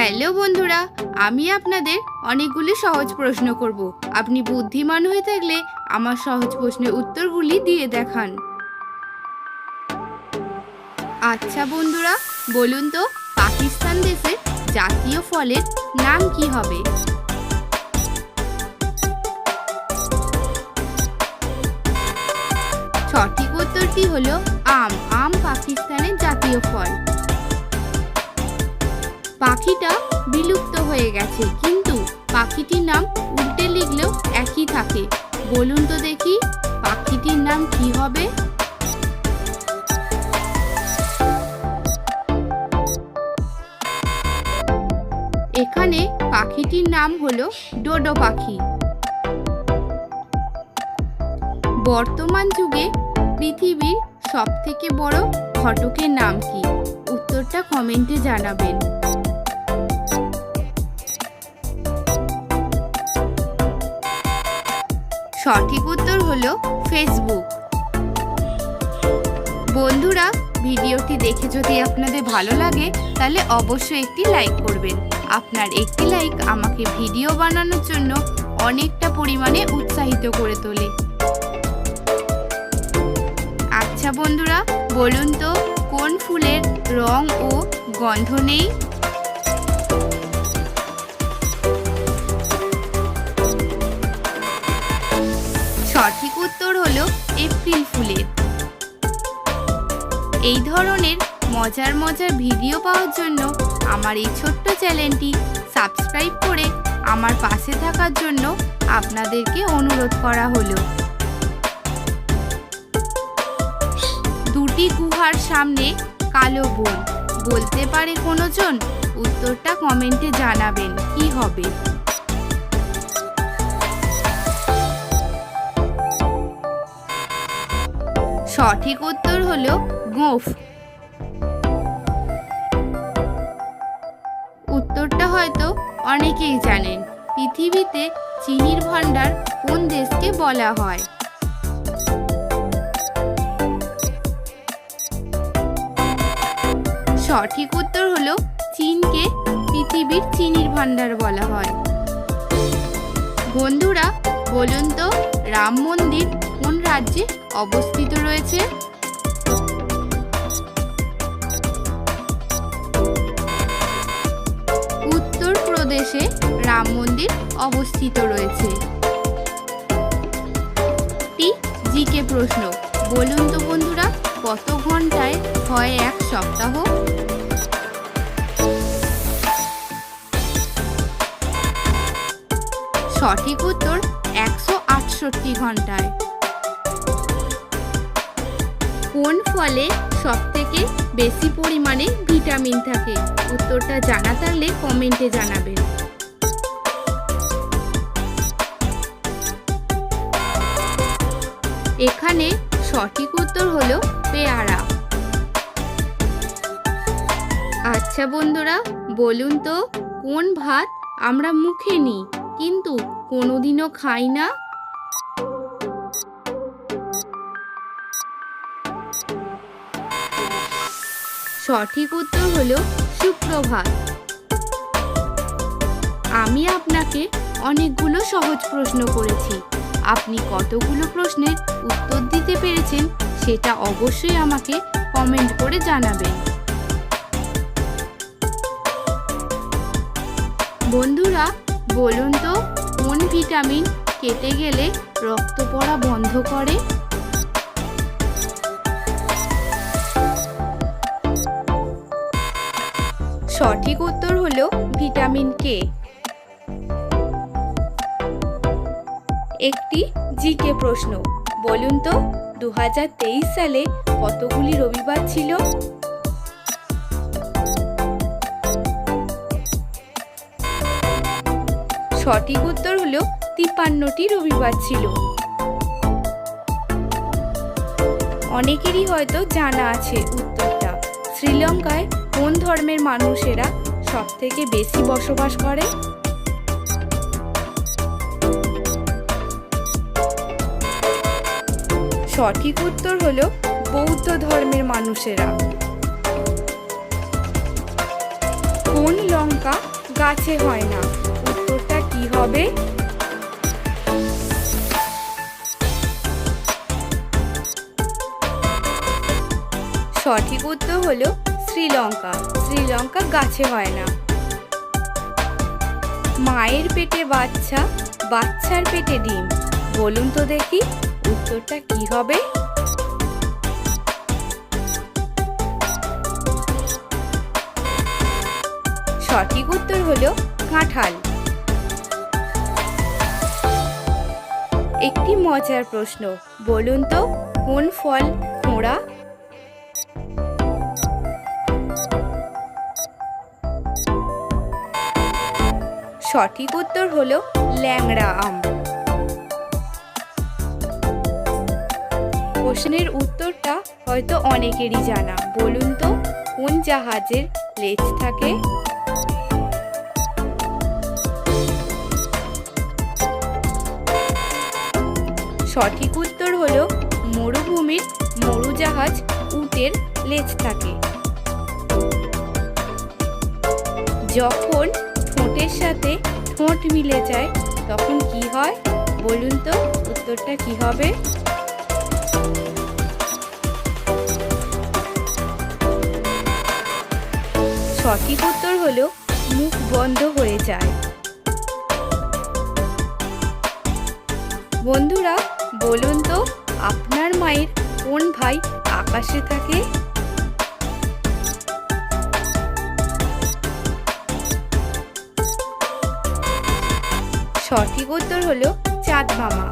Hello বন্ধুরা, আমি আপনাদের অনেকগুলি সহজ প্রশ্ন করব। আপনি বুদ্ধিমান হয়ে থাকলে আমার সহজ প্রশ্নের উত্তরগুলি দিয়ে দেখান। আচ্ছা বন্ধুরা, বলুন তো পাকিস্তান দেশের জাতীয় ফলের নাম কি হবে? সঠিক উত্তরটি হলো আম। আম পাকিস্তানের জাতীয় ফল। পাখিটা বিলুপ্ত হয়ে গেছে, কিন্তু পাখিটির নাম উল্টে লিখলেও একই থাকে। বলুন তো দেখি পাখিটির নাম কি হবে? এখানে পাখিটির নাম হলো ডোডো পাখি। বর্তমান যুগে পৃথিবীর সবথেকে বড় ঘটকের নাম কি? উত্তরটা কমেন্টে জানাবেন। সঠিক উত্তর হলো ফেসবুক। বন্ধুরা, ভিডিওটি দেখে যদি আপনাদের ভালো লাগে তাহলে অবশ্যই একটি লাইক করবেন। আপনার একটি লাইক আমাকে ভিডিও বানানোর জন্য অনেকটা পরিমাণে উৎসাহিত করে তোলে। আচ্ছা বন্ধুরা, বলুন তো কোন ফুলের রং ও গন্ধ নেই? সঠিক উত্তর হলো এপ্রিল ফুলের। এই ধরনের মজার মজার ভিডিও পাওয়ার জন্য আমার এই ছোট্ট চ্যানেলটি সাবস্ক্রাইব করে আমার পাশে থাকার জন্য আপনাদেরকে অনুরোধ করা হলো। দুটি গুহার সামনে কালো বই, বলতে পারে কোনজন? উত্তরটা কমেন্টে জানাবেন কি হবে। সঠিক উত্তর হলো গোঁফ। উত্তরটা হয়তো অনেকেই জানেন। পৃথিবীতে চিনির ভান্ডার কোন দেশকে বলা হয়? সঠিক উত্তর হলো চীনকে পৃথিবীর চিনির ভান্ডার বলা হয়। বন্ধুরা, বলুন তো রাম মন্দির কোন রাজ্যে অবস্থিত রয়েছে? উত্তরপ্রদেশে রাম মন্দির অবস্থিত রয়েছে। জিকে প্রশ্ন, বলুন তো বন্ধুরা কত ঘন্টায় হয় এক সপ্তাহ? সঠিক উত্তর 168 ঘন্টায়। কোন ফলে সবথেকে বেশি পরিমাণে ভিটামিন থাকে? উত্তরটা জানা থাকলে কমেন্টে জানাবেন। এখানে সঠিক উত্তর হলো পেয়ারা। আচ্ছা বন্ধুরা, বলুন তো কোন ভাত আমরা মুখে নিই কিন্তু কোনোদিনও খাই না? সঠিক উত্তর হলো সুপ্রভাত। আমি আপনাকে অনেকগুলো সহজ প্রশ্ন করেছি। আপনি কতগুলো প্রশ্নের উত্তর দিতে পেরেছেন সেটা অবশ্যই আমাকে কমেন্ট করে জানাবেন। বন্ধুরা, বলুন তো কোন ভিটামিন কেটে গেলে রক্ত পড়া বন্ধ করে? সঠিক উত্তর হলো ভিটামিন কে। একটি জিকে প্রশ্ন, বলুন তো 2023 সালে কতগুলি রবিবার ছিল? সঠিক উত্তর হলো 53টি রবিবার ছিল। অনেকেরই হয়তো জানা আছে উত্তরটা। শ্রীলঙ্কায় কোন ধর্মের মানুষেরা সবথেকে বেশি বসবাস করে? সঠিক উত্তর হলো বৌদ্ধ ধর্মের মানুষেরা। কোন লঙ্কা গাছে হয় না। উত্তরটা কি হবে? সঠিক উত্তর হলো শ্রীলঙ্কা। শ্রীলঙ্কা গাছে হয় না। মায়ের পেটে বাচ্চা, বাচ্চার পেটে ডিম, বলুন তো দেখি উত্তরটা কি হবে? সঠিক উত্তর হলো কাঁঠাল। একটি মজার প্রশ্ন, বলুন তো কোন ফল খোঁড়া? সঠিক উত্তর হলো ল্যাংড়া আম। প্রশ্নের উত্তরটা হয়তো অনেকেরই জানা, বলুন তো কোন জাহাজের লেজ থাকে? সঠিক উত্তর হলো মরুভূমির মরুজাহাজ উটের লেজ থাকে। যখন ঠোঁটের সাথে ঠোঁট মিলে যায় তখন কি হয়? বলুন তো উত্তরটা কি হবে? সঠিক উত্তর হলো মুখ বন্ধ হয়ে যায়। বন্ধুরা বলুন তো আপনার মায়ের কোন ভাই আকাশে থাকে? সঠিক উত্তর হলো চাঁদ মামা।